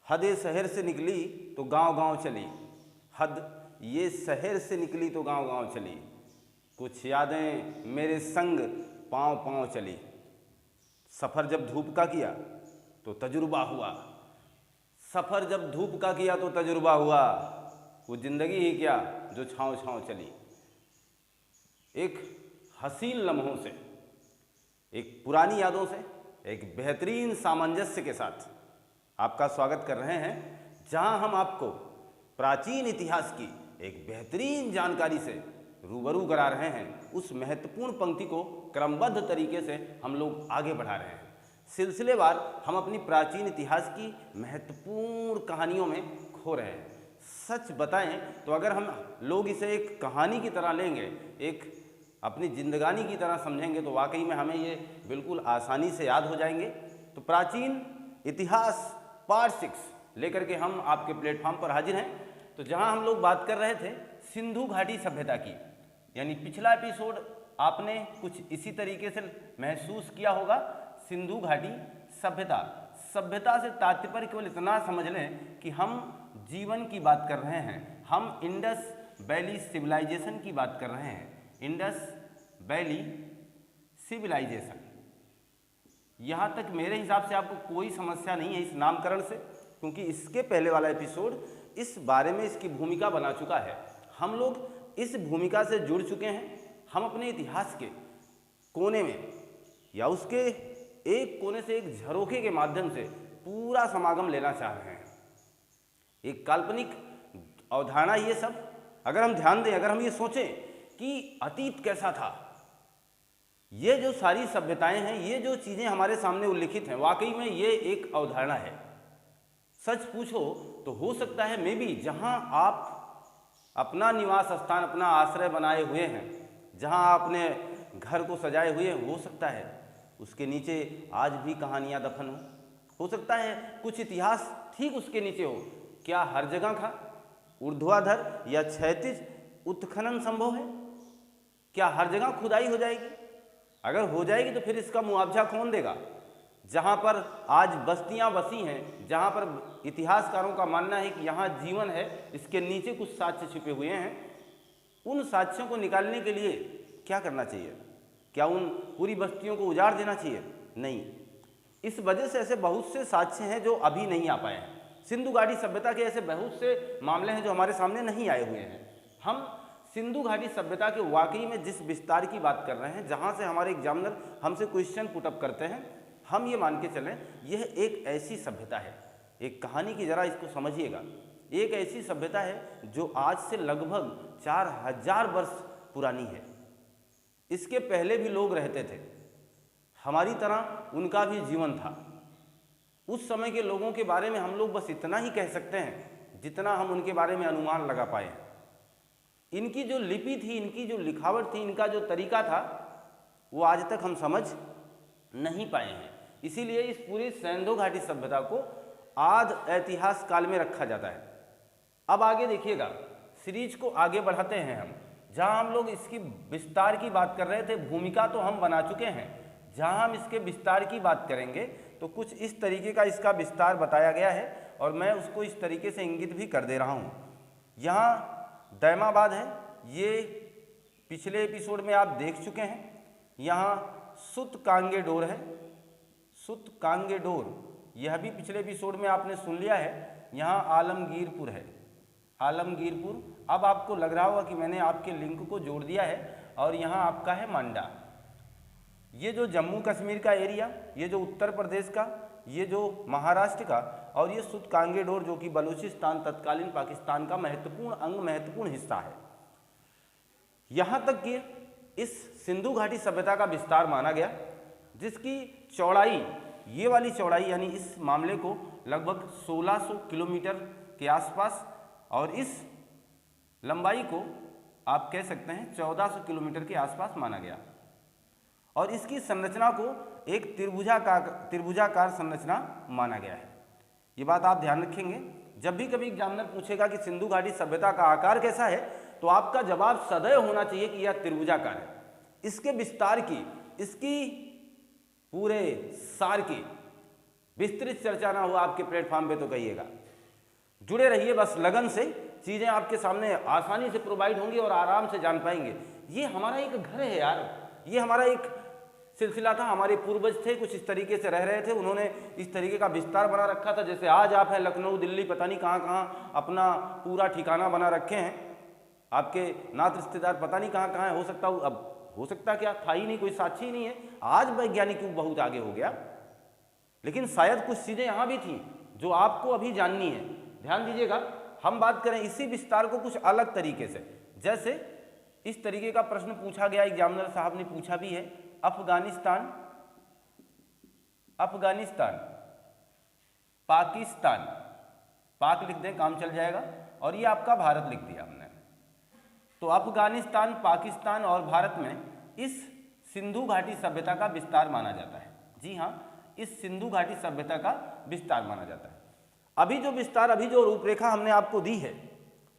हद ये शहर से निकली तो गांव गांव चली, हद ये शहर से निकली तो गांव गांव चली, कुछ यादें मेरे संग पांव पांव चली। सफ़र जब धूप का किया तो तजुर्बा हुआ, सफ़र जब धूप का किया तो तजुर्बा हुआ, वो ज़िंदगी ही क्या जो छाँव छाँव चली। एक हसीन लम्हों से, एक पुरानी यादों से, एक बेहतरीन सामंजस्य के साथ आपका स्वागत कर रहे हैं, जहां हम आपको प्राचीन इतिहास की एक बेहतरीन जानकारी से रूबरू करा रहे हैं। उस महत्वपूर्ण पंक्ति को क्रमबद्ध तरीके से हम लोग आगे बढ़ा रहे हैं। सिलसिलेवार हम अपनी प्राचीन इतिहास की महत्वपूर्ण कहानियों में खो रहे हैं। सच बताएं तो अगर हम लोग इसे एक कहानी की तरह लेंगे, एक अपनी जिंदगानी की तरह समझेंगे तो वाकई में हमें ये बिल्कुल आसानी से याद हो जाएंगे। तो प्राचीन इतिहास पार्ट 6 लेकर के हम आपके प्लेटफॉर्म पर हाजिर हैं। तो जहां हम लोग बात कर रहे थे सिंधु घाटी सभ्यता की, यानी पिछला एपिसोड आपने कुछ इसी तरीके से महसूस किया होगा। सिंधु घाटी सभ्यता, सभ्यता से तात्पर्य केवल इतना समझ लें कि हम जीवन की बात कर रहे हैं, हम इंडस वैली सिविलाइजेशन की बात कर रहे हैं। इंडस वैली सिविलाइजेशन, यहाँ तक मेरे हिसाब से आपको कोई समस्या नहीं है इस नामकरण से, क्योंकि इसके पहले वाला एपिसोड इस बारे में इसकी भूमिका बना चुका है। हम लोग इस भूमिका से जुड़ चुके हैं। हम अपने इतिहास के कोने में या उसके एक कोने से एक झरोखे के माध्यम से पूरा समागम लेना चाह रहे हैं। एक काल्पनिक अवधारणा ये सब, अगर हम ध्यान दें, अगर हम ये सोचें कि अतीत कैसा था, ये जो सारी सभ्यताएं हैं, ये जो चीज़ें हमारे सामने उल्लिखित हैं, वाकई में ये एक अवधारणा है। सच पूछो तो हो सकता है मे बी जहाँ आप अपना निवास स्थान, अपना आश्रय बनाए हुए हैं, जहाँ आपने घर को सजाए हुए हैं, हो सकता है उसके नीचे आज भी कहानियाँ दफन हो सकता है कुछ इतिहास ठीक उसके नीचे हो। क्या हर जगह का ऊर्ध्वाधर या क्षैतिज उत्खनन संभव है? क्या हर जगह खुदाई हो जाएगी? अगर हो जाएगी तो फिर इसका मुआवजा कौन देगा? जहाँ पर आज बस्तियाँ बसी हैं, जहाँ पर इतिहासकारों का मानना है कि यहाँ जीवन है, इसके नीचे कुछ साक्ष्य छिपे हुए हैं, उन साक्ष्यों को निकालने के लिए क्या करना चाहिए? क्या उन पूरी बस्तियों को उजाड़ देना चाहिए? नहीं। इस वजह से ऐसे बहुत से साक्ष्य हैं जो अभी नहीं आ पाए हैं। सिंधु घाटी सभ्यता के ऐसे बहुत से मामले हैं जो हमारे सामने नहीं आए हुए हैं। हम सिंधु घाटी सभ्यता के वाकई में जिस विस्तार की बात कर रहे हैं, जहाँ से हमारे एग्जामिनर हमसे क्वेश्चन पुटअप करते हैं, हम ये मान के चलें यह एक ऐसी सभ्यता है। एक कहानी की ज़रा इसको समझिएगा। एक ऐसी सभ्यता है जो आज से लगभग 4000 वर्ष पुरानी है। इसके पहले भी लोग रहते थे, हमारी तरह उनका भी जीवन था। उस समय के लोगों के बारे में हम लोग बस इतना ही कह सकते हैं जितना हम उनके बारे में अनुमान लगा पाए हैं। इनकी जो लिपि थी, इनकी जो लिखावट थी, इनका जो तरीका था, वो आज तक हम समझ नहीं पाए हैं। इसीलिए इस पूरी सिंधु घाटी सभ्यता को आदि ऐतिहास काल में रखा जाता है। अब आगे देखिएगा, सीरीज को आगे बढ़ाते हैं हम। जहां हम लोग इसकी विस्तार की बात कर रहे थे, भूमिका तो हम बना चुके हैं। जहां हम इसके विस्तार की बात करेंगे तो कुछ इस तरीके का इसका विस्तार बताया गया है और मैं उसको इस तरीके से इंगित भी कर दे रहा हूँ। यहाँ दैमाबाद है, ये पिछले एपिसोड में आप देख चुके हैं। यहाँ सुत कांगेडोर है, सुत कांगेडोर, यह भी पिछले एपिसोड में आपने सुन लिया है। यहाँ आलमगीरपुर है, आलमगीरपुर। अब आपको लग रहा होगा कि मैंने आपके लिंक को जोड़ दिया है। और यहाँ आपका है मांडा। ये जो जम्मू कश्मीर का एरिया, ये जो उत्तर प्रदेश का, ये जो महाराष्ट्र का, और ये सुत कांगेडोर जो कि बलूचिस्तान, तत्कालीन पाकिस्तान का महत्वपूर्ण अंग, महत्वपूर्ण हिस्सा है। यहाँ तक कि इस सिंधु घाटी सभ्यता का विस्तार माना गया, जिसकी चौड़ाई, ये वाली चौड़ाई यानी इस मामले को लगभग 1600 किलोमीटर के आसपास, और इस लंबाई को आप कह सकते हैं 1400 किलोमीटर के आसपास माना गया। और इसकी संरचना को एक त्रिभुजाकार संरचना माना गया है। ये बात आप ध्यान रखेंगे। जब भी कभी एग्जामिनर पूछेगा कि सिंधु घाटी सभ्यता का आकार कैसा है, तो आपका जवाब सदैव होना चाहिए कि यह त्रिभुजाकार है। इसके विस्तार की, इसकी पूरे सार की विस्तृत चर्चा ना हो आपके प्लेटफॉर्म पे तो कहिएगा। जुड़े रहिए बस लगन से, चीज़ें आपके सामने आसानी से प्रोवाइड होंगी और आराम से जान पाएंगे। ये हमारा एक घर है यार, ये हमारा एक सिलसिला था, हमारे पूर्वज थे कुछ इस तरीके से रह रहे थे, उन्होंने इस तरीके का विस्तार बना रखा था। जैसे आज आप हैं लखनऊ, दिल्ली, पता नहीं कहाँ कहाँ अपना पूरा ठिकाना बना रखे हैं, आपके नात रिश्तेदार पता नहीं कहाँ कहाँ है। हो सकता अब हो सकता क्या था ही नहीं, कोई साक्षी ही नहीं है। आज वैज्ञानिक युग बहुत आगे हो गया, लेकिन शायद कुछ चीज़ें यहाँ भी थी जो आपको अभी जाननी है। ध्यान दीजिएगा, हम बात करें इसी विस्तार को कुछ अलग तरीके से। जैसे इस तरीके का प्रश्न पूछा गया, एग्जामिनर साहब ने पूछा भी है, अफगानिस्तान, अफगानिस्तान, पाकिस्तान, पाक लिख दें काम चल जाएगा, और ये आपका भारत लिख दिया हमने। तो अफगानिस्तान, पाकिस्तान और भारत में इस सिंधु घाटी सभ्यता का विस्तार माना जाता है। जी हाँ, इस सिंधु घाटी सभ्यता का विस्तार माना जाता है। अभी जो विस्तार, अभी जो रूपरेखा हमने आपको दी है,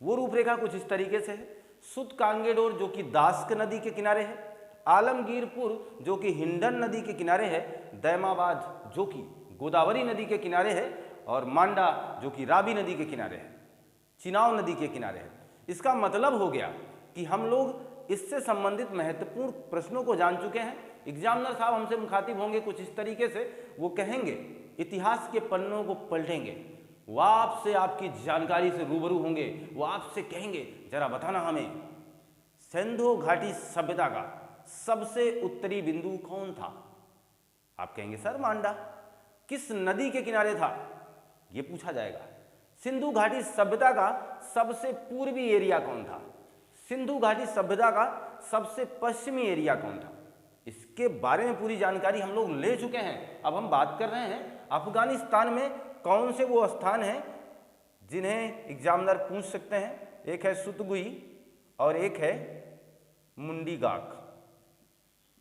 वो रूपरेखा कुछ इस तरीके से है। सुत कांगेडोर जो कि दास्क नदी के किनारे है, आलमगीरपुर जो कि हिंडन नदी के किनारे है, दैमाबाद जो कि गोदावरी नदी के किनारे है, और मांडा जो कि रावी नदी के किनारे है, चिनाव नदी के किनारे है। इसका मतलब हो गया कि हम लोग इससे संबंधित महत्वपूर्ण प्रश्नों को जान चुके हैं। एग्जामिनर साहब हमसे मुखातिब होंगे कुछ इस तरीके से, वो कहेंगे, इतिहास के पन्नों को पलटेंगे, वो आपसे आपकी जानकारी से रूबरू होंगे, वो आपसे कहेंगे जरा बताना हमें सिंधु घाटी सभ्यता का सबसे उत्तरी बिंदु कौन था। आप कहेंगे सर मांडा। किस नदी के किनारे था, ये पूछा जाएगा। सिंधु घाटी सभ्यता का सबसे पूर्वी एरिया कौन था, सिंधु घाटी सभ्यता का सबसे पश्चिमी एरिया कौन था, इसके बारे में पूरी जानकारी हम लोग ले चुके हैं। अब हम बात कर रहे हैं अफगानिस्तान में कौन से वो स्थान हैं जिन्हें एग्जामिनर पूछ सकते हैं। एक है सुतगुई और एक है मुंडीगाक।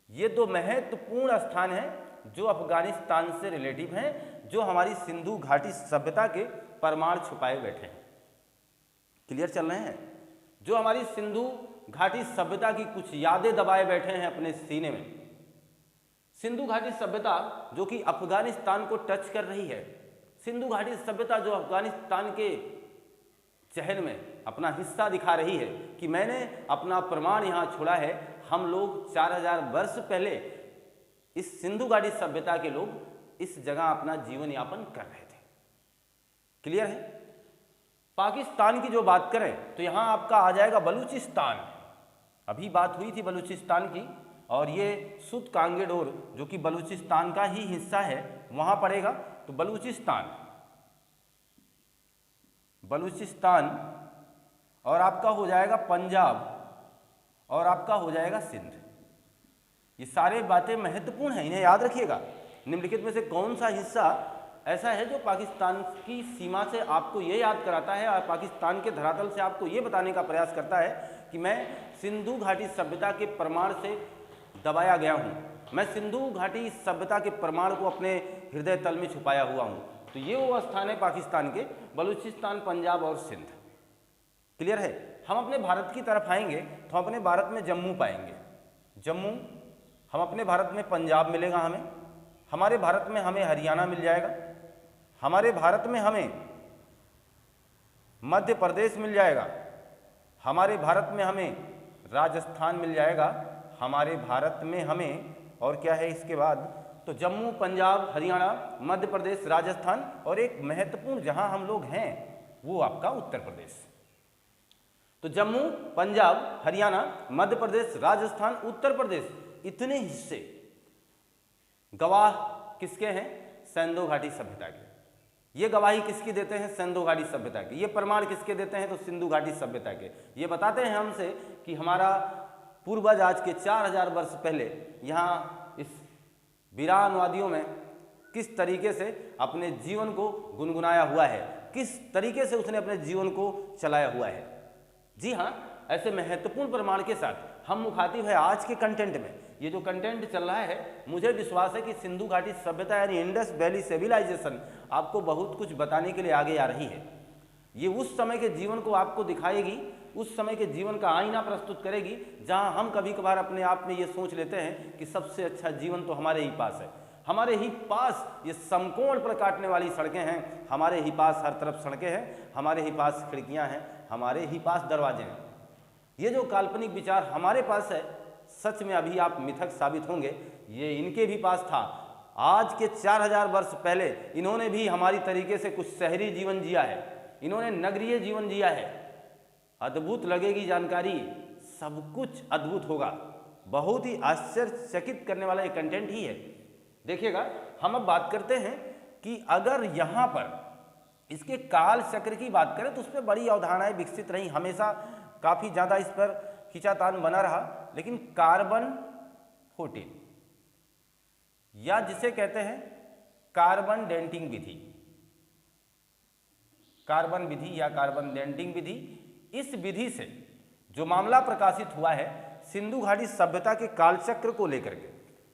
ये दो महत्वपूर्ण स्थान हैं जो अफगानिस्तान से रिलेटिव हैं, जो हमारी सिंधु घाटी सभ्यता के परमाणु छुपाए बैठे हैं। क्लियर चल रहे हैं? जो हमारी सिंधु घाटी सभ्यता की कुछ यादें दबाए बैठे हैं अपने सीने में। सिंधु घाटी सभ्यता जो कि अफगानिस्तान को टच कर रही है, सिंधु घाटी सभ्यता जो अफगानिस्तान के चेहरे में अपना हिस्सा दिखा रही है कि मैंने अपना प्रमाण यहाँ छोड़ा है। हम लोग 4000 वर्ष पहले इस सिंधु घाटी सभ्यता के लोग इस जगह अपना जीवन यापन कर रहे थे। क्लियर है? पाकिस्तान की जो बात करें तो यहाँ आपका आ जाएगा बलूचिस्तान। अभी बात हुई थी बलूचिस्तान की, और ये सुत कांगेडोर जो कि बलूचिस्तान का ही हिस्सा है वहाँ पड़ेगा। तो बलूचिस्तान, बलूचिस्तान, और आपका हो जाएगा पंजाब, और आपका हो जाएगा सिंध। ये सारे बातें महत्वपूर्ण हैं, इन्हें याद रखिएगा। निम्नलिखित में से कौन सा हिस्सा ऐसा है जो पाकिस्तान की सीमा से आपको ये याद कराता है और पाकिस्तान के धरातल से आपको ये बताने का प्रयास करता है कि मैं सिंधु घाटी सभ्यता के प्रमाण से दबाया गया हूँ, मैं सिंधु घाटी सभ्यता के प्रमाण को अपने हृदय तल में छुपाया हुआ हूँ। तो ये वो स्थान है पाकिस्तान के, बलूचिस्तान, पंजाब और सिंध। क्लियर है? हम अपने भारत की तरफ आएंगे तो हम अपने भारत में जम्मू पाएंगे, जम्मू। हम अपने भारत में पंजाब मिलेगा हमें, हमारे भारत में हमें हरियाणा मिल जाएगा, हमारे भारत में हमें मध्य प्रदेश मिल जाएगा, हमारे भारत में हमें राजस्थान मिल जाएगा, हमारे भारत में हमें और क्या है इसके बाद, तो जम्मू, पंजाब, हरियाणा, मध्य प्रदेश, राजस्थान, और एक महत्वपूर्ण जहां हम लोग हैं वो आपका उत्तर प्रदेश। तो जम्मू, पंजाब, हरियाणा, मध्य प्रदेश, राजस्थान, उत्तर प्रदेश, इतने हिस्से गवाह किसके हैं? सिंधु घाटी सभ्यता के। ये गवाही किसकी देते हैं? सिंधु घाटी सभ्यता की। ये प्रमाण किसके देते हैं? तो सिंधु घाटी सभ्यता के। ये बताते हैं हमसे कि हमारा पूर्वज आज के 4000 वर्ष पहले यहाँ इस वीरान वादियों में किस तरीके से अपने जीवन को गुनगुनाया हुआ है, किस तरीके से उसने अपने जीवन को चलाया हुआ है। जी हाँ, ऐसे महत्वपूर्ण प्रमाण के साथ हम मुखातिब है आज के कंटेंट में। ये जो कंटेंट चल रहा है, मुझे विश्वास है कि सिंधु घाटी सभ्यता यानी इंडस वैली सिविलाइजेशन आपको बहुत कुछ बताने के लिए आगे आ रही है। ये उस समय के जीवन को आपको दिखाएगी, उस समय के जीवन का आईना प्रस्तुत करेगी, जहां हम कभी कभार अपने आप में ये सोच लेते हैं कि सबसे अच्छा जीवन तो हमारे ही पास है, हमारे ही पास ये समकोण पर काटने वाली सड़कें हैं, हमारे ही पास हर तरफ सड़कें हैं, हमारे ही पास खिड़कियां हैं, हमारे ही पास दरवाजे हैं। ये जो काल्पनिक विचार हमारे पास है, सच में अभी आप मिथक साबित होंगे, ये इनके भी पास था। आज के 4000 वर्ष पहले इन्होंने भी हमारी तरीके से कुछ शहरी जीवन जिया है, इन्होंने नगरीय जीवन जिया है। अद्भुत लगेगी जानकारी, सब कुछ अद्भुत होगा, बहुत ही आश्चर्यचकित करने वाला ये कंटेंट ही है। देखिएगा, हम अब बात करते हैं कि अगर यहाँ पर इसके काल चक्र की बात करें तो उस पर बड़ी अवधारणाएं विकसित रही, हमेशा काफ़ी ज़्यादा इस पर खिंचातान बना रहा। लेकिन कार्बन 14 या जिसे कहते हैं कार्बन डेंटिंग विधि, कार्बन विधि या कार्बन डेंटिंग विधि, इस विधि से जो मामला प्रकाशित हुआ है सिंधु घाटी सभ्यता के कालचक्र को लेकर के,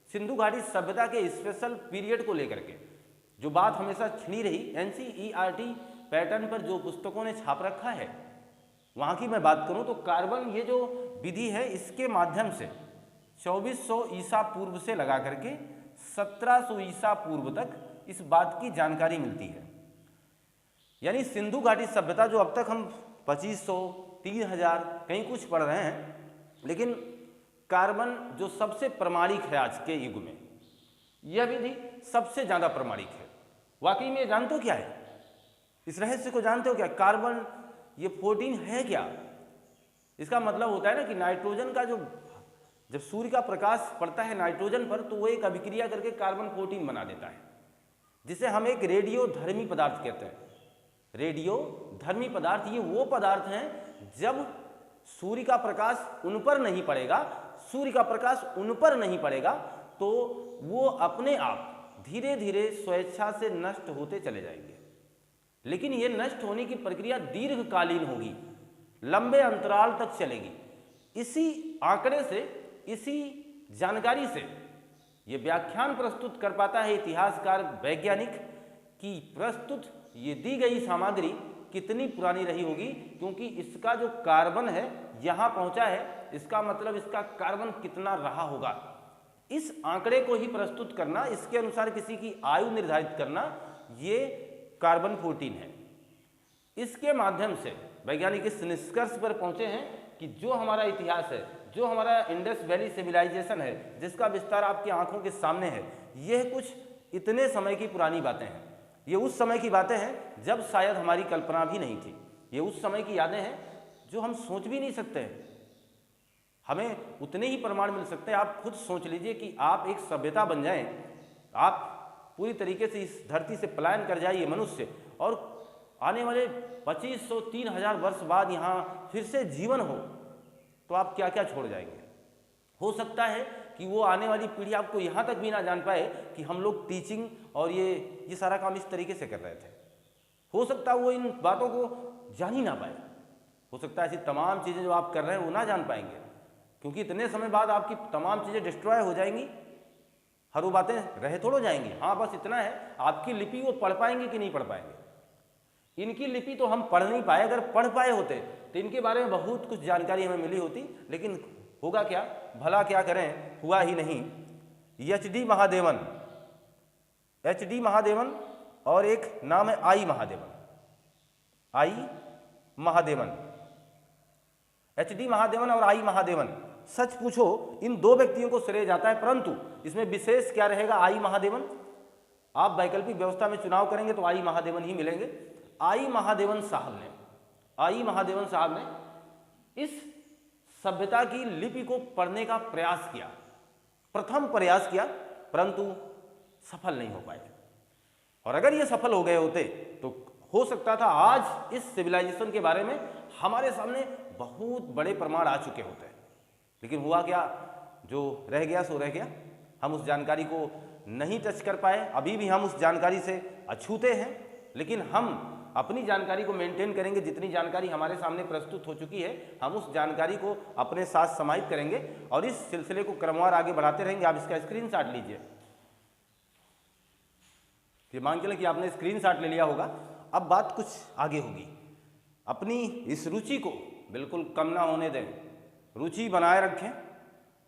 सिंधु घाटी सभ्यता के स्पेशल पीरियड को लेकर के, जो बात हमेशा छिड़ी रही, एनसीईआरटी पैटर्न पर जो पुस्तकों ने छाप रखा है वहाँ की मैं बात करूँ तो कार्बन ये जो विधि है इसके माध्यम से 2400 ईसा पूर्व से लगा करके 1700 ईसा पूर्व तक इस बात की जानकारी मिलती है। यानी सिंधु घाटी सभ्यता जो अब तक हम 2500 3000 कहीं कुछ पढ़ रहे हैं, लेकिन कार्बन जो सबसे प्रमाणिक है आज के युग में, यह विधि सबसे ज़्यादा प्रमाणिक है। वाकई में जानते हो क्या है, इस रहस्य को जानते हो क्या? कार्बन ये 14 है क्या? इसका मतलब होता है ना कि नाइट्रोजन का जो, जब सूर्य का प्रकाश पड़ता है नाइट्रोजन पर तो वो एक अभिक्रिया करके कार्बन 14 बना देता है, जिसे हम एक रेडियोधर्मी पदार्थ कहते हैं। रेडियोधर्मी पदार्थ ये वो पदार्थ हैं जब सूर्य का प्रकाश उन पर नहीं पड़ेगा, सूर्य का प्रकाश उन पर नहीं पड़ेगा तो वो अपने आप धीरे धीरे स्वेच्छा से नष्ट होते चले जाएंगे। लेकिन ये नष्ट होने की प्रक्रिया दीर्घकालीन होगी, लंबे अंतराल तक चलेगी। इसी आंकड़े से, इसी जानकारी से ये व्याख्यान प्रस्तुत कर पाता है इतिहासकार वैज्ञानिक कि प्रस्तुत ये दी गई सामग्री कितनी पुरानी रही होगी, क्योंकि इसका जो कार्बन है यहाँ पहुँचा है, इसका मतलब इसका कार्बन कितना रहा होगा। इस आंकड़े को ही प्रस्तुत करना, इसके अनुसार किसी की आयु निर्धारित करना, ये कार्बन 14 है। इसके माध्यम से वैज्ञानिक इस निष्कर्ष पर पहुंचे हैं कि जो हमारा इतिहास है, जो हमारा इंडस वैली सिविलाइजेशन है, जिसका विस्तार आपकी आंखों के सामने है, यह कुछ इतने समय की पुरानी बातें हैं। ये उस समय की बातें हैं जब शायद हमारी कल्पना भी नहीं थी। ये उस समय की यादें हैं जो हम सोच भी नहीं सकते हैं। हमें उतने ही प्रमाण मिल सकते हैं। आप खुद सोच लीजिए कि आप एक सभ्यता बन जाएं, आप पूरी तरीके से इस धरती से पलायन कर जाइए मनुष्य, और आने वाले 2500 3000 वर्ष बाद यहाँ फिर से जीवन हो, तो आप क्या क्या छोड़ जाएंगे। हो सकता है कि वो आने वाली पीढ़ी आपको यहाँ तक भी ना जान पाए कि हम लोग टीचिंग और ये सारा काम इस तरीके से कर रहे थे। हो सकता है वो इन बातों को जान ही ना पाए। हो सकता है ऐसी तमाम चीज़ें जो आप कर रहे हैं वो ना जान पाएंगे, क्योंकि इतने समय बाद आपकी तमाम चीज़ें डिस्ट्रॉय हो जाएंगी, हर वो बातें रह थोड़ो जाएंगी। हाँ, बस इतना है, आपकी लिपि वो पढ़ पाएंगे कि नहीं पढ़ पाएंगे। इनकी लिपि तो हम पढ़ नहीं पाए, अगर पढ़ पाए होते तो इनके बारे में बहुत कुछ जानकारी हमें मिली होती, लेकिन होगा क्या, भला क्या करें, हुआ ही नहीं। एच.डी. महादेवन, एच.डी. महादेवन और एक नाम है आई महादेवन, आई महादेवन, एच.डी. महादेवन और आई महादेवन। सच पूछो इन दो व्यक्तियों को श्रेय जाता है, परंतु इसमें विशेष क्या रहेगा आई महादेवन। आप वैकल्पिक व्यवस्था में चुनाव करेंगे तो आई महादेवन ही मिलेंगे। आई महादेवन साहब ने इस सभ्यता की लिपि को पढ़ने का प्रयास किया, प्रथम प्रयास किया, परंतु सफल नहीं हो पाए। और अगर ये सफल हो गए होते तो हो सकता था आज इस सिविलाइजेशन के बारे में हमारे सामने बहुत बड़े प्रमाण आ चुके होते। लेकिन हुआ क्या, जो रह गया सो रह गया। हम उस जानकारी को नहीं टच कर पाए, अभी भी हम उस जानकारी से अछूते हैं। लेकिन हम अपनी जानकारी को मेंटेन करेंगे, जितनी जानकारी हमारे सामने प्रस्तुत हो चुकी है हम उस जानकारी को अपने साथ समाहित करेंगे और इस सिलसिले को क्रमवार आगे बढ़ाते रहेंगे। आप इसका स्क्रीनशॉट लीजिए। ये मान के लिए कि आपने स्क्रीनशॉट ले लिया होगा। अब बात कुछ आगे होगी। अपनी इस रुचि को बिल्कुल कम ना होने दें, रुचि बनाए रखें,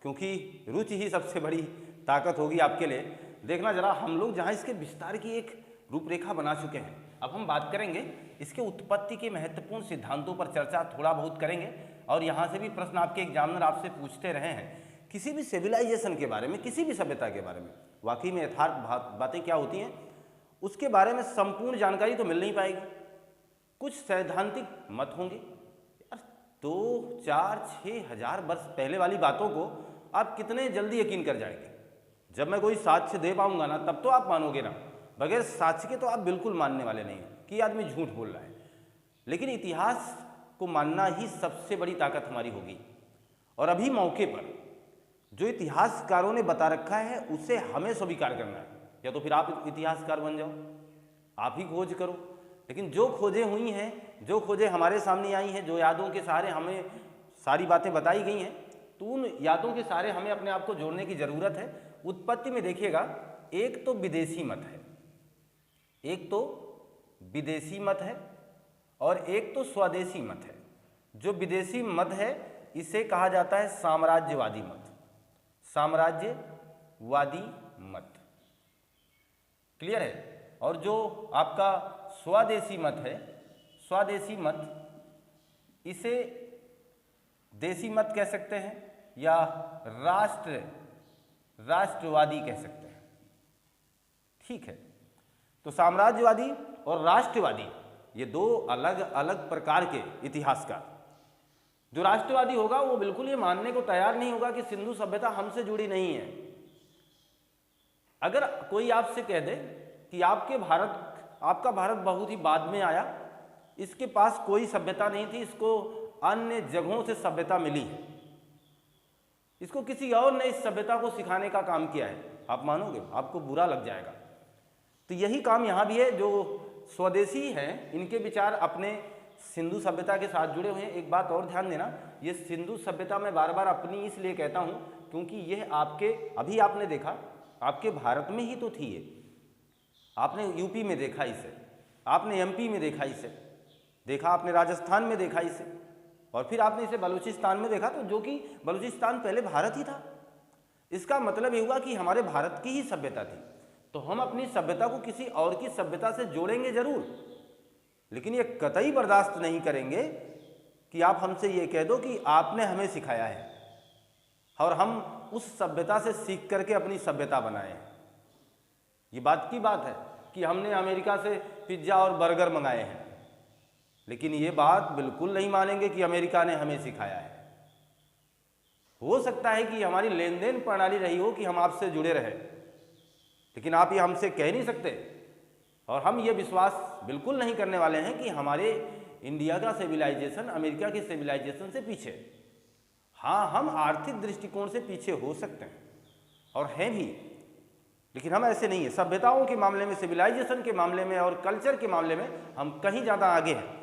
क्योंकि रुचि ही सबसे बड़ी ताकत होगी आपके लिए। देखना जरा, हम लोग जहाँ इसके विस्तार की एक रूपरेखा बना चुके हैं, अब हम बात करेंगे इसके उत्पत्ति के महत्वपूर्ण सिद्धांतों पर चर्चा थोड़ा बहुत करेंगे। और यहाँ से भी प्रश्न आपके एग्जामिनर आपसे पूछते रहे हैं किसी भी सिविलाइजेशन के बारे में, किसी भी सभ्यता के बारे में वाकई में यथार्थ बातें क्या होती हैं उसके बारे में संपूर्ण जानकारी तो मिल नहीं पाएगी। कुछ सैद्धांतिक मत होंगे। यार 2, 4, 6 हजार वर्ष पहले वाली बातों को आप कितने जल्दी यकीन कर जाएंगे। जब मैं कोई साक्ष्य दे पाऊंगा ना तब तो आप मानोगे ना, बगैर साक्ष्य के तो आप बिल्कुल मानने वाले नहीं हैं कि आदमी झूठ बोल रहा है। लेकिन इतिहास को मानना ही सबसे बड़ी ताकत हमारी होगी। और अभी मौके पर जो इतिहासकारों ने बता रखा है उसे हमें स्वीकार करना है, या तो फिर आप इतिहासकार बन जाओ, आप ही खोज करो। लेकिन जो खोजें हुई हैं, जो खोजें हमारे सामने आई हैं, जो यादों के सहारे हमें सारी बातें बताई गई हैं, तो उन यादों के सहारे हमें अपने आप को जोड़ने की ज़रूरत है। उत्पत्ति में देखिएगा, एक तो विदेशी मत है, एक तो विदेशी मत है और एक तो स्वदेशी मत है। जो विदेशी मत है इसे कहा जाता है साम्राज्यवादी मत, साम्राज्यवादी मत, क्लियर है। और जो आपका स्वदेशी मत है, स्वदेशी मत, इसे देशी मत कह सकते हैं या राष्ट्रवादी कह सकते हैं, ठीक है। तो साम्राज्यवादी और राष्ट्रवादी ये दो अलग अलग प्रकार के इतिहासकार। जो राष्ट्रवादी होगा वो बिल्कुल ये मानने को तैयार नहीं होगा कि सिंधु सभ्यता हमसे जुड़ी नहीं है। अगर कोई आपसे कह दे कि आपका भारत बहुत ही बाद में आया, इसके पास कोई सभ्यता नहीं थी, इसको अन्य जगहों से सभ्यता मिली है, इसको किसी और ने इस सभ्यता को सिखाने का काम किया है, आप मानोगे? आपको बुरा लग जाएगा। तो यही काम यहाँ भी है। जो स्वदेशी हैं इनके विचार अपने सिंधु सभ्यता के साथ जुड़े हुए हैं। एक बात और ध्यान देना, ये सिंधु सभ्यता मैं बार बार अपनी इसलिए कहता हूँ क्योंकि यह अभी आपने देखा आपके भारत में ही तो थी ये। आपने यूपी में देखा इसे, आपने एमपी में देखा इसे, देखा आपने राजस्थान में देखा इसे, और फिर आपने इसे बलूचिस्तान में देखा, तो जो कि बलूचिस्तान पहले भारत ही था। इसका मतलब ये हुआ कि हमारे भारत की ही सभ्यता थी। तो हम अपनी सभ्यता को किसी और की सभ्यता से जोड़ेंगे जरूर, लेकिन ये कतई बर्दाश्त नहीं करेंगे कि आप हमसे ये कह दो कि आपने हमें सिखाया है और हम उस सभ्यता से सीख करके अपनी सभ्यता बनाए हैं। ये बात की बात है कि हमने अमेरिका से पिज्ज़ा और बर्गर मंगाए हैं, लेकिन ये बात बिल्कुल नहीं मानेंगे कि अमेरिका ने हमें सिखाया है। हो सकता है कि हमारी लेन देन प्रणाली रही हो कि हम आपसे जुड़े रहे, लेकिन आप ये हमसे कह नहीं सकते। और हम ये विश्वास बिल्कुल नहीं करने वाले हैं कि हमारे इंडिया का सिविलाइजेशन अमेरिका के सिविलाइजेशन से पीछे। हाँ, हम आर्थिक दृष्टिकोण से पीछे हो सकते हैं और हैं भी, लेकिन हम ऐसे नहीं है। सभ्यताओं के मामले में, सिविलाइजेशन के मामले में और कल्चर के मामले में हम कहीं ज़्यादा आगे हैं।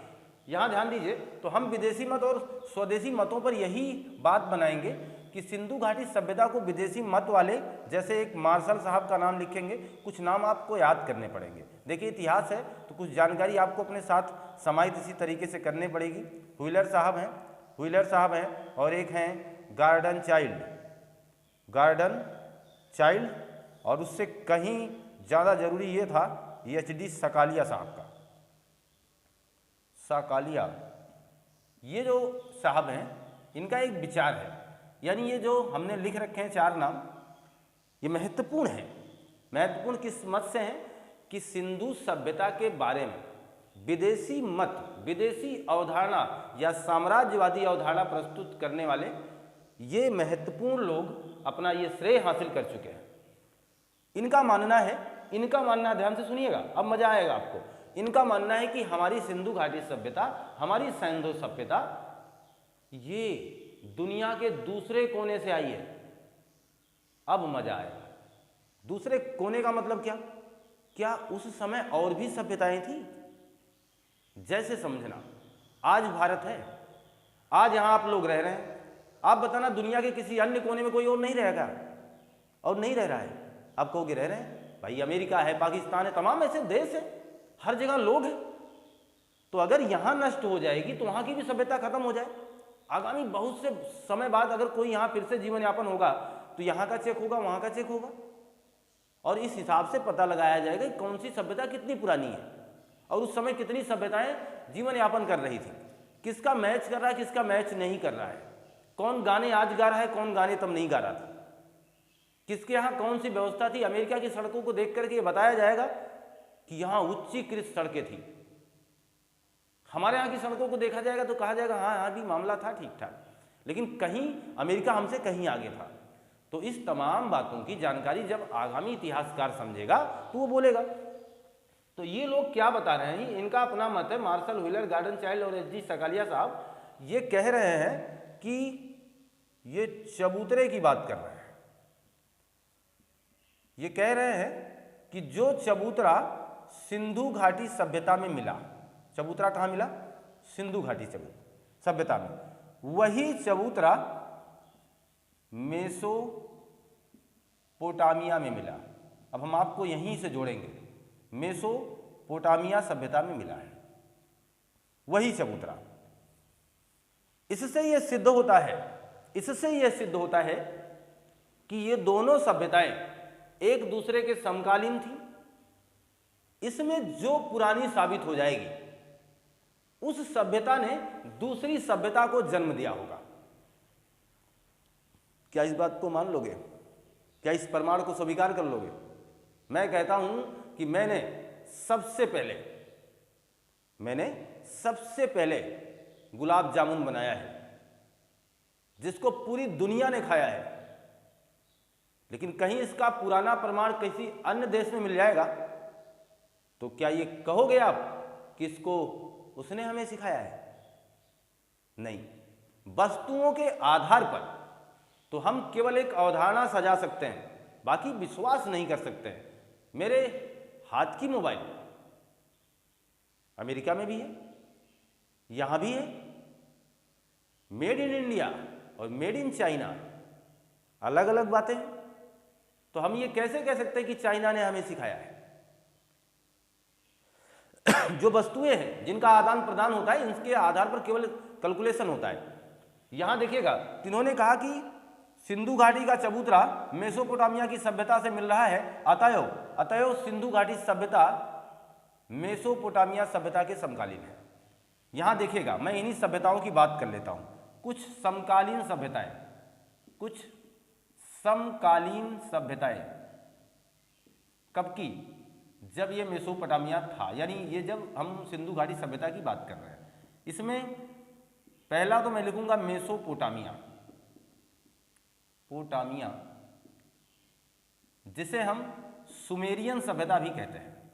यहाँ ध्यान दीजिए, तो हम विदेशी मत और स्वदेशी मतों पर यही बात बनाएंगे कि सिंधु घाटी सभ्यता को विदेशी मत वाले, जैसे एक मार्शल साहब का नाम लिखेंगे, कुछ नाम आपको याद करने पड़ेंगे। देखिए इतिहास है तो कुछ जानकारी आपको अपने साथ समाहित इसी तरीके से करनी पड़ेगी। व्हीलर साहब हैं और एक हैं गार्डन चाइल्ड, और उससे कहीं ज़्यादा जरूरी ये था HD सकालिया साहब का। सकालिया, ये जो साहब हैं इनका एक विचार है, यानी ये जो हमने लिख रखे हैं 4 नाम, ये महत्वपूर्ण है। महत्वपूर्ण किस मत से हैं कि सिंधु सभ्यता के बारे में विदेशी मत, विदेशी अवधारणा या साम्राज्यवादी अवधारणा प्रस्तुत करने वाले ये महत्वपूर्ण लोग अपना ये श्रेय हासिल कर चुके हैं। इनका मानना ध्यान से सुनिएगा, अब मजा आएगा आपको। इनका मानना है कि हमारी सिंधु घाटी सभ्यता, हमारी सैंधो सभ्यता ये दुनिया के दूसरे कोने से आई है। अब मजा आएगा। दूसरे कोने का मतलब क्या उस समय और भी सभ्यताएं थी? जैसे समझना, आज भारत है, आज यहां आप लोग रह रहे हैं, आप बताना दुनिया के किसी अन्य कोने में कोई और नहीं रहेगा और नहीं रह रहा है। आप कहोगे रह रहे हैं, भाई अमेरिका है, पाकिस्तान है, तमाम ऐसे देश है, हर जगह लोग हैं। तो अगर यहां नष्ट हो जाएगी तो वहां की भी सभ्यता खत्म हो जाए। आगामी बहुत से समय बाद अगर कोई यहां फिर से जीवन यापन होगा तो यहां का चेक होगा, वहां का चेक होगा, और इस हिसाब से पता लगाया जाएगा कि कौन सी सभ्यता कितनी पुरानी है और उस समय कितनी सभ्यताएं जीवन यापन कर रही थी, किसका मैच कर रहा है, किसका मैच नहीं कर रहा है, कौन गाने आज गा रहा है, कौन गाने तब नहीं गा रहा था, किसके यहाँ कौन सी व्यवस्था थी। अमेरिका की सड़कों को देख करके ये बताया जाएगा कि यहाँ उच्चीकृत सड़कें थी। हमारे यहाँ की सड़कों को देखा जाएगा तो कहा जाएगा हाँ यहाँ भी मामला था ठीक ठाक, लेकिन कहीं अमेरिका हमसे कहीं आगे था। तो इस तमाम बातों की जानकारी जब आगामी इतिहासकार समझेगा तो वो बोलेगा। तो ये लोग क्या बता रहे हैं, इनका अपना मत है। मार्शल व्हीलर, गार्डन चाइल्ड और एच जी सकालिया साहब ये कह रहे हैं कि ये चबूतरे की बात कर रहे हैं। ये कह रहे हैं कि जो चबूतरा सिंधु घाटी सभ्यता में मिला, चबूतरा कहाँ मिला, सिंधु घाटी सभ्यता में, वही चबूतरा मेसोपोटामिया में मिला। अब हम आपको यहीं से जोड़ेंगे, मेसोपोटामिया सभ्यता में मिला है वही चबूतरा। इससे यह सिद्ध होता है कि ये दोनों सभ्यताएं एक दूसरे के समकालीन थी। इसमें जो पुरानी साबित हो जाएगी उस सभ्यता ने दूसरी सभ्यता को जन्म दिया होगा। क्या इस बात को मान लोगे? क्या इस प्रमाण को स्वीकार कर लोगे? मैं कहता हूं कि मैंने सबसे पहले गुलाब जामुन बनाया है जिसको पूरी दुनिया ने खाया है, लेकिन कहीं इसका पुराना प्रमाण किसी अन्य देश में मिल जाएगा तो क्या ये कहोगे आप कि इसको उसने हमें सिखाया है? नहीं। वस्तुओं के आधार पर तो हम केवल एक अवधारणा सजा सकते हैं, बाकी विश्वास नहीं कर सकते हैं। मेरे हाथ की मोबाइल अमेरिका में भी है, यहां भी है, मेड इन इंडिया और मेड इन चाइना, अलग अलग बातें हैं। तो हम ये कैसे कह सकते हैं कि चाइना ने हमें सिखाया है? जो वस्तुएं हैं जिनका आदान प्रदान होता है, इनके आधार पर केवल कैलकुलेशन होता है। यहां देखिएगा, इन्होंने कहा कि सिंधु घाटी का चबूतरा मेसोपोटामिया की सभ्यता से मिल रहा है, अतएव सिंधु घाटी सभ्यता मेसोपोटामिया सभ्यता के समकालीन है। यहां देखिएगा, मैं इन्हीं सभ्यताओं की बात कर लेता हूं। कुछ समकालीन सभ्यताएं कब की? जब ये मेसोपोटामिया था, यानी ये जब हम सिंधु घाटी सभ्यता की बात कर रहे हैं। इसमें पहला तो मैं लिखूंगा मेसोपोटामिया, जिसे हम सुमेरियन सभ्यता भी कहते हैं।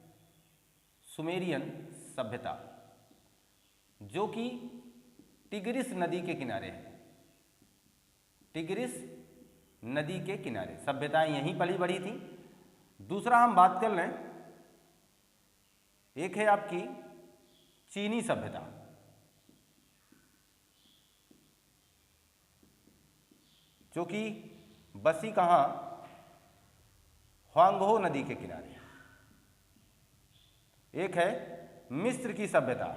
सुमेरियन सभ्यता जो कि टिग्रिस नदी के किनारे है, टिग्रिस नदी के किनारे सभ्यताएं यहीं पली बढ़ी थी। दूसरा हम बात कर लें, एक है आपकी चीनी सभ्यता, जो कि बसी कहां, ह्वांगहो नदी के किनारे। एक है मिस्र की सभ्यता,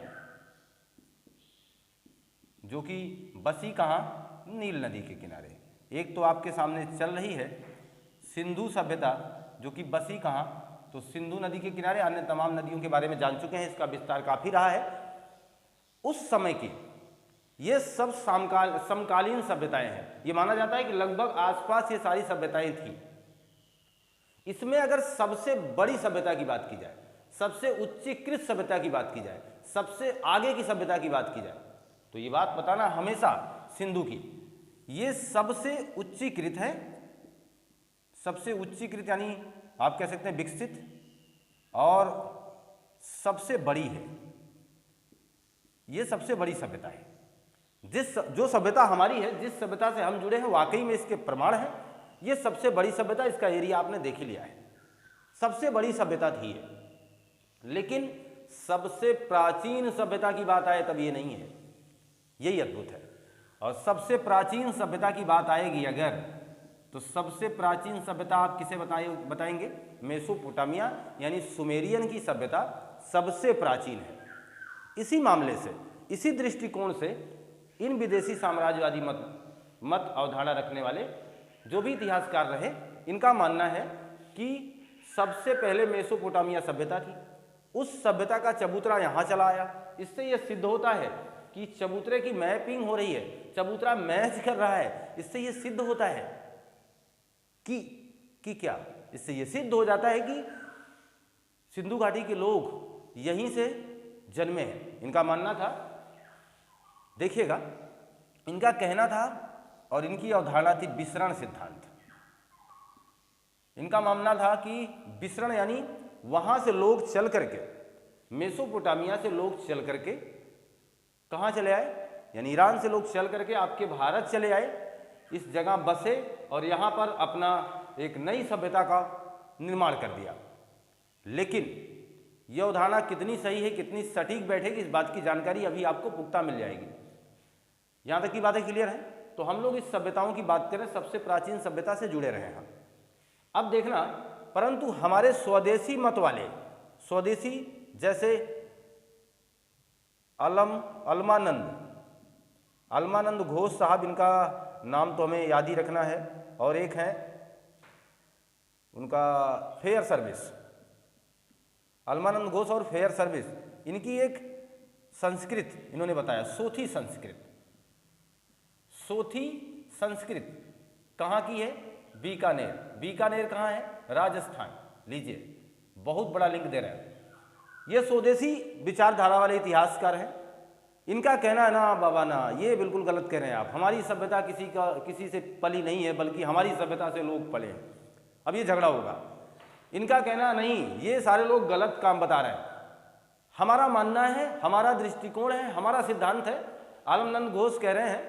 जो कि बसी कहां, नील नदी के किनारे। एक तो आपके सामने चल रही है सिंधु सभ्यता, जो कि बसी कहां, तो सिंधु नदी के किनारे। अन्य तमाम नदियों के बारे में जान चुके हैं, इसका विस्तार काफी रहा है। उस समय की ये सब समकालीन सभ्यताएं हैं। ये माना जाता है कि लगभग आसपास ये सारी सभ्यताएं थी। इसमें अगर सबसे बड़ी सभ्यता की बात की जाए, सबसे उच्चीकृत सभ्यता की बात की जाए, सबसे आगे की सभ्यता की बात की जाए, तो ये बात बताना हमेशा सिंधु की। ये सबसे उच्चीकृत है, सबसे उच्चीकृत यानी आप कह सकते हैं विकसित, और सबसे बड़ी है। ये सबसे बड़ी सभ्यता है। जो सभ्यता हमारी है, जिस सभ्यता से हम जुड़े हैं, वाकई में इसके प्रमाण है। ये सबसे बड़ी सभ्यता, इसका एरिया आपने देख ही लिया है, सबसे बड़ी सभ्यता थी ये। लेकिन सबसे प्राचीन सभ्यता की बात आए तब ये नहीं है, यही अद्भुत है। और सबसे प्राचीन सभ्यता की बात आएगी अगर, तो सबसे प्राचीन सभ्यता आप किसे बताएंगे? मेसोपोटामिया यानी सुमेरियन की सभ्यता सबसे प्राचीन है। इसी मामले से, इसी दृष्टिकोण से इन विदेशी साम्राज्यवादी मत अवधारणा रखने वाले जो भी इतिहासकार रहे, इनका मानना है कि सबसे पहले मेसोपोटामिया सभ्यता थी। उस सभ्यता का चबूतरा यहाँ चला आया। इससे यह सिद्ध होता है कि चबूतरे की मैपिंग हो रही है, चबूतरा मैच कर रहा है। इससे यह सिद्ध होता है कि क्या, इससे यह सिद्ध हो जाता है कि सिंधु घाटी के लोग यहीं से जन्मे हैं। इनका मानना था, देखिएगा, इनका कहना था और इनकी अवधारणा थी विसरण सिद्धांत। इनका मानना था कि विसरण यानी वहां से लोग चल करके, मेसोपोटामिया से लोग चल करके कहाँ चले आए, यानी ईरान से लोग चल करके आपके भारत चले आए, इस जगह बसे और यहाँ पर अपना एक नई सभ्यता का निर्माण कर दिया। लेकिन यह अवधारणा कितनी सही है, कितनी सटीक बैठेगी, इस बात की जानकारी अभी आपको पुख्ता मिल जाएगी। यहाँ तक की बातें क्लियर हैं? तो हम लोग इस सभ्यताओं की बात करें, सबसे प्राचीन सभ्यता से जुड़े रहे हैं। अब देखना, परंतु हमारे स्वदेशी मत वाले, स्वदेशी जैसे अलमानंद घोष साहब, इनका नाम तो हमें याद ही रखना है, और एक है उनका फेयर सर्विस, अलमानंद घोष और फेयर सर्विस। इनकी एक संस्कृत इन्होंने बताया, सोथी संस्कृत। सोथी संस्कृत कहाँ की है? बीकानेर। बीकानेर कहाँ है? राजस्थान। लीजिए, बहुत बड़ा लिंक दे रहे हैं। ये स्वदेशी विचारधारा वाले इतिहासकार हैं। इनका कहना है ना बाबा ना, ये बिल्कुल गलत कह रहे हैं आप, हमारी सभ्यता किसी से पली नहीं है, बल्कि हमारी सभ्यता से लोग पले हैं। अब ये झगड़ा होगा। इनका कहना नहीं, ये सारे लोग गलत काम बता रहे हैं, हमारा मानना है, हमारा दृष्टिकोण है, हमारा सिद्धांत है। अलमानंद घोष कह रहे हैं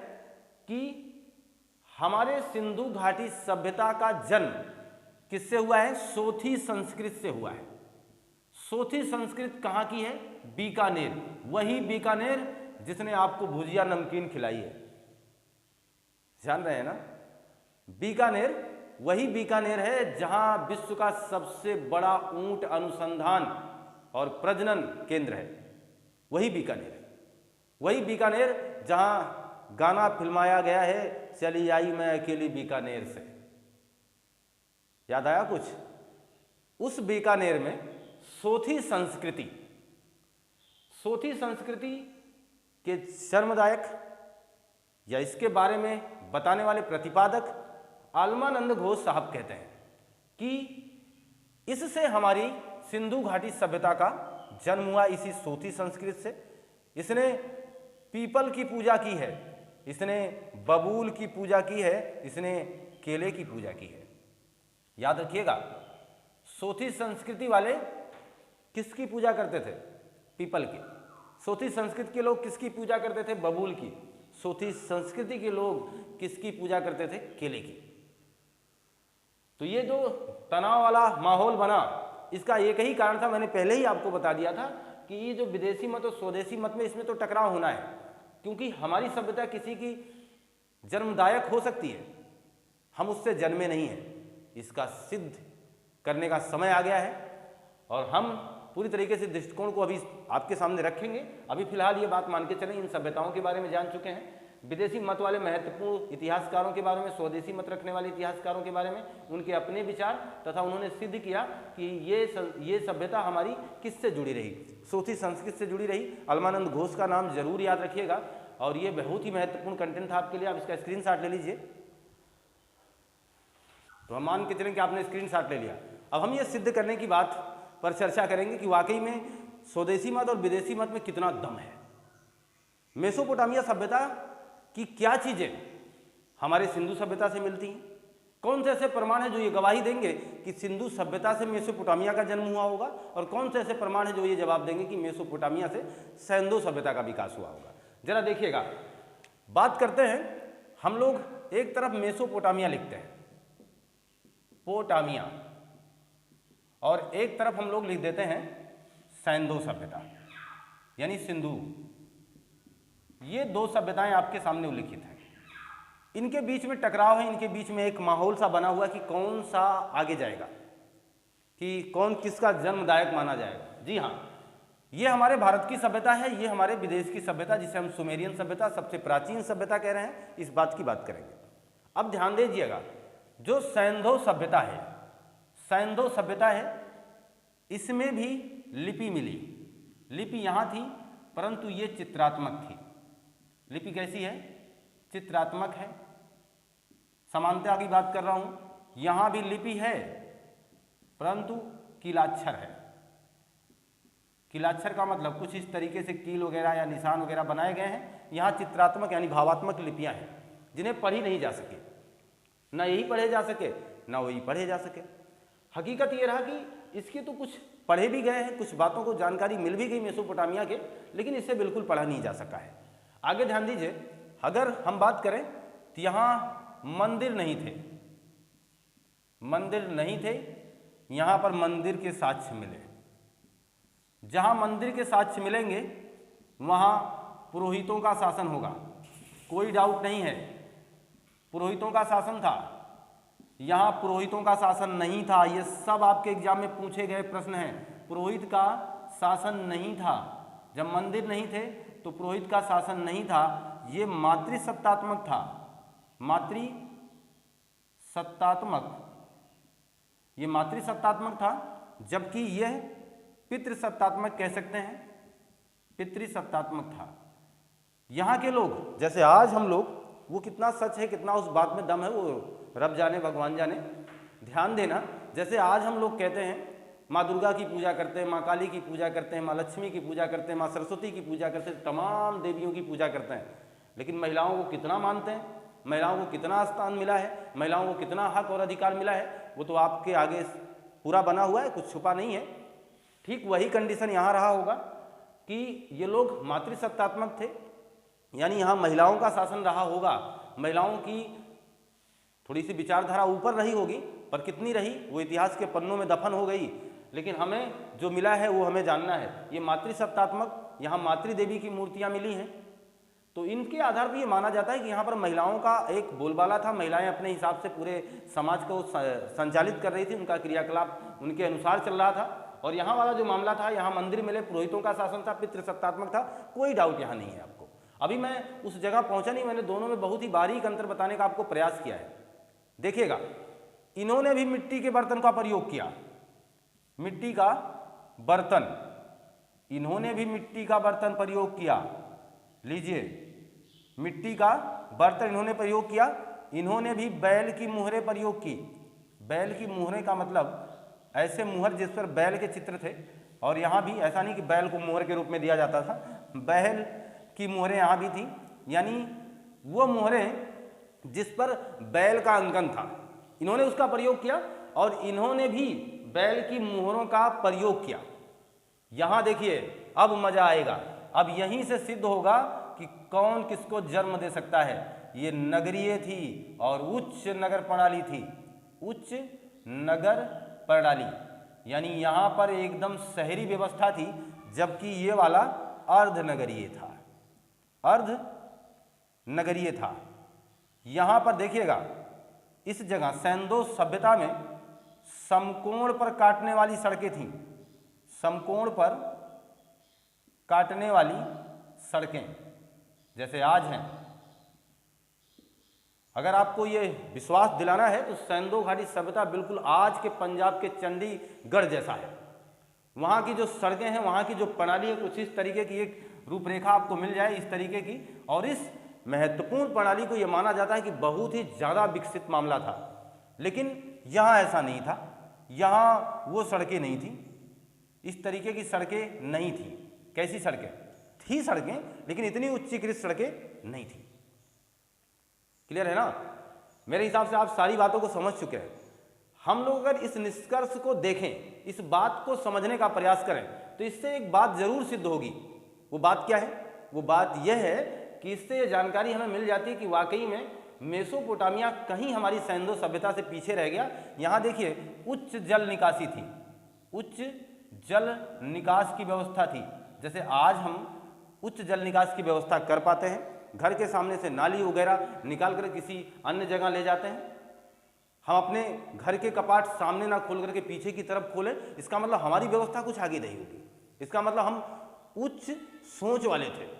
कि हमारे सिंधु घाटी सभ्यता का जन्म किससे हुआ है? सोथी संस्कृत से हुआ है। सोथी संस्कृत कहाँ की है? बीकानेर। वही बीकानेर जिसने आपको भुजिया नमकीन खिलाई है, जान रहे हैं ना? बीकानेर वही बीकानेर है जहां विश्व का सबसे बड़ा ऊंट अनुसंधान और प्रजनन केंद्र है। वही बीकानेर है। वही बीकानेर जहां गाना फिल्माया गया है, चली आई मैं अकेली बीकानेर से। याद आया कुछ? उस बीकानेर में सोथी संस्कृति के शर्मदायक या इसके बारे में बताने वाले प्रतिपादक अलमानंद घोष साहब कहते हैं कि इससे हमारी सिंधु घाटी सभ्यता का जन्म हुआ, इसी सोथी संस्कृत से। इसने पीपल की पूजा की है, इसने बबूल की पूजा की है, इसने केले की पूजा की है। याद रखिएगा, सोथी संस्कृति वाले किसकी पूजा करते थे? पीपल की। सोथी संस्कृति के लोग किसकी पूजा करते थे? बबूल की। सोथी संस्कृति के लोग किसकी पूजा करते थे? केले की। तो ये जो तनाव वाला माहौल बना, इसका एक ही कारण था, मैंने पहले ही आपको बता दिया था कि ये जो विदेशी मत और स्वदेशी मत में, इसमें तो टकराव होना है, क्योंकि हमारी सभ्यता किसी की जन्मदायक हो सकती है, हम उससे जन्मे नहीं हैं। इसका सिद्ध करने का समय आ गया है और हम पूरी तरीके से दृष्टिकोण को अभी आपके सामने रखेंगे। अभी फिलहाल ये बात मान के चलें, इन सभ्यताओं के बारे में जान चुके हैं, विदेशी मत वाले महत्वपूर्ण इतिहासकारों के बारे में, स्वदेशी मत रखने वाले इतिहासकारों के बारे में, उनके अपने विचार, तथा उन्होंने सिद्ध किया कि ये सभ्यता हमारी किससे जुड़ी रही? सोथी संस्कृत से जुड़ी रही। अलमानंद घोष का नाम जरूर याद रखिएगा और ये बहुत ही महत्वपूर्ण कंटेंट था आपके लिए। आप इसका स्क्रीनशॉट ले लीजिए। तो हम मान के चलें कि आपने स्क्रीनशॉट ले लिया। अब हम ये सिद्ध करने की बात पर चर्चा करेंगे कि वाकई में स्वदेशी मत और विदेशी मत में कितना दम है। मेसोपोटामिया सभ्यता की क्या चीजें हमारे सिंधु सभ्यता से मिलती हैं? कौन से ऐसे प्रमाण हैं जो ये गवाही देंगे कि सिंधु सभ्यता से मेसोपोटामिया का जन्म हुआ होगा, और कौन से ऐसे प्रमाण हैं जो ये जवाब देंगे कि मेसोपोटामिया से सैंधो सभ्यता का विकास हुआ होगा? जरा देखिएगा, बात करते हैं हम लोग। एक तरफ मेसोपोटामिया लिखते हैं, पोटामिया, और एक तरफ हम लोग लिख देते हैं सैंधो सभ्यता यानी सिंधु। ये दो सभ्यताएं आपके सामने उल्लिखित हैं। इनके बीच में टकराव है, इनके बीच में एक माहौल सा बना हुआ कि कौन सा आगे जाएगा, कि कौन किसका जन्मदायक माना जाएगा। जी हाँ, ये हमारे भारत की सभ्यता है, ये हमारे विदेश की सभ्यता, जिसे हम सुमेरियन सभ्यता, सबसे प्राचीन सभ्यता कह रहे हैं, इस बात की बात करेंगे। अब ध्यान दीजिएगा, जो सैंधो सभ्यता है, सैंधो सभ्यता है, इसमें भी लिपि मिली। लिपि यहाँ थी परंतु ये चित्रात्मक थी। लिपि कैसी है? चित्रात्मक है। समानता की बात कर रहा हूँ, यहाँ भी लिपि है परंतु कीलाक्षर है। कीलाक्षर का मतलब कुछ इस तरीके से कील वगैरह या निशान वगैरह बनाए गए हैं। यहाँ चित्रात्मक यानी भावात्मक लिपियाँ हैं जिन्हें पढ़ी नहीं जा सके, न यही पढ़े जा सके न वही पढ़े जा सके। हकीकत ये रहा कि इसके तो कुछ पढ़े भी गए हैं, कुछ बातों को जानकारी मिल भी गई मेसोपोटामिया के, लेकिन इसे बिल्कुल पढ़ा नहीं जा सका है। आगे ध्यान दीजिए, अगर हम बात करें तो यहाँ मंदिर नहीं थे, मंदिर नहीं थे, यहाँ पर मंदिर के साक्ष्य मिले। जहाँ मंदिर के साक्ष्य मिलेंगे वहाँ पुरोहितों का शासन होगा, कोई डाउट नहीं है। पुरोहितों का शासन था, यहाँ पुरोहितों का शासन नहीं था। ये सब आपके एग्जाम में पूछे गए प्रश्न हैं। पुरोहित का शासन नहीं था, जब मंदिर नहीं थे तो पुरोहित का शासन नहीं था। ये मातृसत्तात्मक था, मातृसत्तात्मक, ये मातृसत्तात्मक था, जबकि यह पितृसत्तात्मक कह सकते हैं, पितृसत्तात्मक था। यहाँ के लोग जैसे आज हम लोग, वो कितना सच है कितना उस बात में दम है वो रब जाने भगवान जाने। ध्यान देना, जैसे आज हम लोग कहते हैं माँ दुर्गा की पूजा करते हैं, माँ काली की पूजा करते हैं, माँ लक्ष्मी की पूजा करते हैं, माँ सरस्वती की पूजा करते हैं, तमाम देवियों की पूजा करते हैं, लेकिन महिलाओं को कितना मानते हैं, महिलाओं को कितना स्थान मिला है, महिलाओं को कितना हक और अधिकार मिला है, वो तो आपके आगे पूरा बना हुआ है, कुछ छुपा नहीं है। ठीक वही कंडीशन यहाँ रहा होगा कि ये लोग मातृसत्तात्मक थे, यानी यहाँ महिलाओं का शासन रहा होगा। महिलाओं की थोड़ी सी विचारधारा ऊपर रही होगी, पर कितनी रही वो इतिहास के पन्नों में दफन हो गई। लेकिन हमें जो मिला है वो हमें जानना है। ये मातृसत्तात्मक, यहाँ मातृदेवी की मूर्तियाँ मिली हैं, तो इनके आधार पर ये माना जाता है कि यहाँ पर महिलाओं का एक बोलबाला था। महिलाएं अपने हिसाब से पूरे समाज को संचालित कर रही थी, उनका क्रियाकलाप उनके अनुसार चल रहा था। और यहाँ वाला जो मामला था, यहाँ मंदिर मिले, पुरोहितों का शासन था, पितृसत्तात्मक था, कोई डाउट यहाँ नहीं है आपको। अभी मैं उस जगह पहुँचा नहीं, मैंने दोनों में बहुत ही बारीक अंतर बताने का आपको प्रयास किया है। देखिएगा, इन्होंने भी मिट्टी के बर्तन का प्रयोग किया, मिट्टी का बर्तन, इन्होंने भी मिट्टी का बर्तन प्रयोग किया। लीजिए, मिट्टी का बर्तन इन्होंने प्रयोग किया। इन्होंने भी बैल की मुहरें प्रयोग की। बैल की मुहरें का मतलब ऐसे मुहर जिस पर बैल के चित्र थे, और यहाँ भी ऐसा नहीं कि बैल को मुहर के रूप में दिया जाता था, बैल की मुहरें यहाँ भी थी, यानी वो मुहरें जिस पर बैल का अंकन था, इन्होंने उसका प्रयोग किया। और इन्होंने भी बैल की मुहरों का प्रयोग किया। यहाँ देखिए, अब मजा आएगा। अब यहीं से सिद्ध होगा कि कौन किसको जन्म दे सकता है। ये नगरीय थी और उच्च नगर प्रणाली थी, उच्च नगर प्रणाली, यानी यहाँ पर एकदम शहरी व्यवस्था थी, जबकि ये वाला अर्धनगरीय था, अर्ध नगरीय था। यहाँ पर देखिएगा, इस जगह सैंधो सभ्यता में समकोण पर काटने वाली सड़कें थीं, समकोण पर काटने वाली सड़कें जैसे आज हैं। अगर आपको ये विश्वास दिलाना है तो सैंधो घाटी सभ्यता बिल्कुल आज के पंजाब के चंडीगढ़ जैसा है। वहाँ की जो सड़कें हैं, वहाँ की जो प्रणाली है, कुछ इस तरीके की एक रूपरेखा आपको मिल जाए इस तरीके की। और इस महत्वपूर्ण प्रणाली को यह माना जाता है कि बहुत ही ज़्यादा विकसित मामला था, लेकिन यहाँ ऐसा नहीं था। यहाँ वो सड़कें नहीं थी, इस तरीके की सड़कें नहीं थी। कैसी सड़कें थी? सड़कें, लेकिन इतनी उच्चीकृत सड़कें नहीं थी। क्लियर है ना? मेरे हिसाब से आप सारी बातों को समझ चुके हैं। हम लोग अगर इस निष्कर्ष को देखें, इस बात को समझने का प्रयास करें, तो इससे एक बात जरूर सिद्ध होगी। वो बात क्या है? वो बात यह है कि इससे ये जानकारी हमें मिल जाती है कि वाकई में मेसोपोटामिया कहीं हमारी सैंधो सभ्यता से पीछे रह गया। यहाँ देखिए, उच्च जल निकासी थी, उच्च जल निकास की व्यवस्था थी। जैसे आज हम उच्च जल निकास की व्यवस्था कर पाते हैं, घर के सामने से नाली वगैरह निकाल कर किसी अन्य जगह ले जाते हैं। हम अपने घर के कपाट सामने ना खोल करके पीछे की तरफ खोलें, इसका मतलब हमारी व्यवस्था कुछ आगे नहीं होगी, इसका मतलब हम उच्च सोच वाले थे।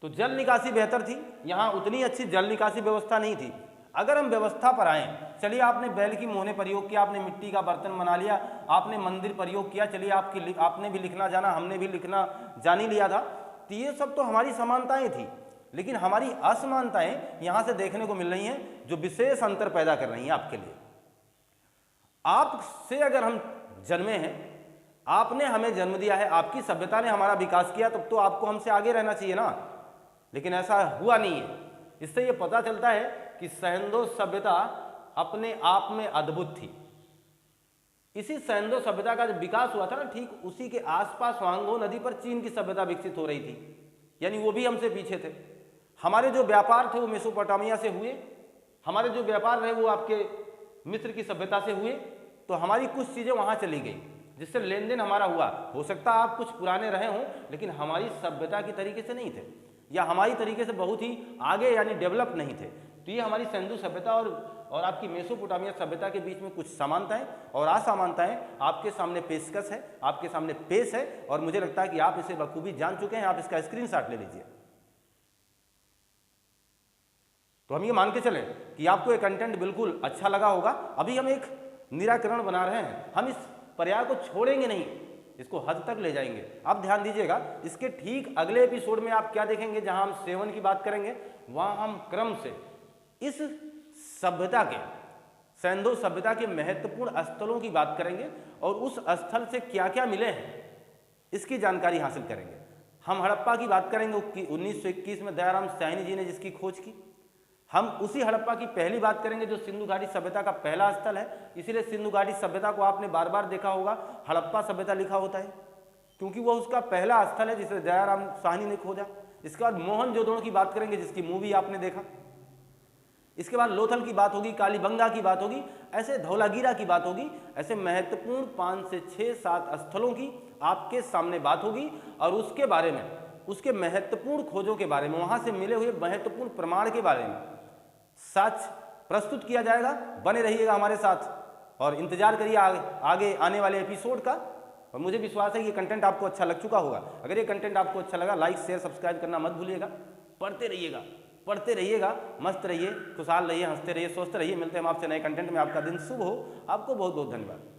तो जल निकासी बेहतर थी, यहाँ उतनी अच्छी जल निकासी व्यवस्था नहीं थी। अगर हम व्यवस्था पर आए, चलिए आपने बैल की मोहने प्रयोग किया, आपने मिट्टी का बर्तन बना लिया, आपने मंदिर प्रयोग किया, चलिए आपने भी लिखना जाना, हमने भी लिखना जान ही लिया था, तो ये सब तो हमारी समानताएं थी। लेकिन हमारी असमानताएं यहां से देखने को मिल रही हैं, जो विशेष अंतर पैदा कर रही हैं आपके लिए। आपसे अगर हम जन्मे हैं, आपने हमें जन्म दिया है, आपकी सभ्यता ने हमारा विकास किया, तब तो आपको हमसे आगे रहना चाहिए ना, लेकिन ऐसा हुआ नहीं है। इससे ये पता चलता है कि सैंधो सभ्यता अपने आप में अद्भुत थी। इसी सैंधो सभ्यता का जब विकास हुआ था ना, ठीक उसी के आसपास वांगो नदी पर चीन की सभ्यता विकसित हो रही थी, यानी वो भी हमसे पीछे थे। हमारे जो व्यापार थे वो मेसोपोटामिया से हुए, हमारे जो व्यापार रहे वो आपके मिस्र की सभ्यता से हुए, तो हमारी कुछ चीज़ें वहाँ चली गई, जिससे लेन देन हमारा हुआ। हो सकता है आप कुछ पुराने रहे हों, लेकिन हमारी सभ्यता की तरीके से नहीं थे, या हमारी तरीके से बहुत ही आगे यानी डेवलप नहीं थे। तो ये हमारी सिंधु सभ्यता और आपकी मेसोपोटामिया सभ्यता के बीच में कुछ समानताएं और असमानताएं आपके सामने पेशकश है, आपके सामने पेश है, और मुझे लगता है कि आप इसे बखूबी जान चुके हैं। आप इसका स्क्रीनशॉट ले लीजिए। तो हम ये मान के चलें कि आपको ये कंटेंट बिल्कुल अच्छा लगा होगा। अभी हम एक निराकरण बना रहे हैं, हम इस पर्याय को छोड़ेंगे नहीं, इसको हद तक ले जाएंगे। आप ध्यान दीजिएगा, इसके ठीक अगले एपिसोड में आप क्या देखेंगे, जहां हम सेवन की बात करेंगे, वहां हम क्रम से इस सभ्यता के, सैंधो सभ्यता के महत्वपूर्ण स्थलों की बात करेंगे और उस स्थल से क्या क्या मिले हैं इसकी जानकारी हासिल करेंगे। हम हड़प्पा की बात करेंगे कि 1921 में दयाराम साहनी जी ने जिसकी खोज की। हम उसी हड़प्पा की पहली बात करेंगे जो सिंधु घाटी सभ्यता का पहला स्थल है। इसीलिए सिंधु घाटी सभ्यता को आपने बार बार देखा होगा, हड़प्पा सभ्यता लिखा होता है, क्योंकि वह उसका पहला स्थल है जिसे दयाराम साहनी ने खोजा। इसके बाद मोहनजोदड़ो की बात करेंगे, जिसकी मूवी आपने देखा। इसके बाद लोथल की बात होगी, कालीबंगा की बात होगी, ऐसे धौलागिरा की बात होगी। ऐसे महत्वपूर्ण 5 से 6 7 स्थलों की आपके सामने बात होगी, और उसके बारे में, उसके महत्वपूर्ण खोजों के बारे में, वहां से मिले हुए महत्वपूर्ण प्रमाण के बारे में सच प्रस्तुत किया जाएगा। बने रहिएगा हमारे साथ और इंतजार करिए आगे आने वाले एपिसोड का। और मुझे विश्वास है कि ये कंटेंट आपको अच्छा लग चुका होगा। अगर ये कंटेंट आपको अच्छा लगा, लाइक शेयर सब्सक्राइब करना मत भूलिएगा। पढ़ते रहिएगा, मस्त रहिए, खुशहाल रहिए, हंसते रहिए, स्वस्थ रहिए। मिलते हैं हम आपसे नए कंटेंट में। आपका दिन शुभ हो। आपको बहुत बहुत धन्यवाद।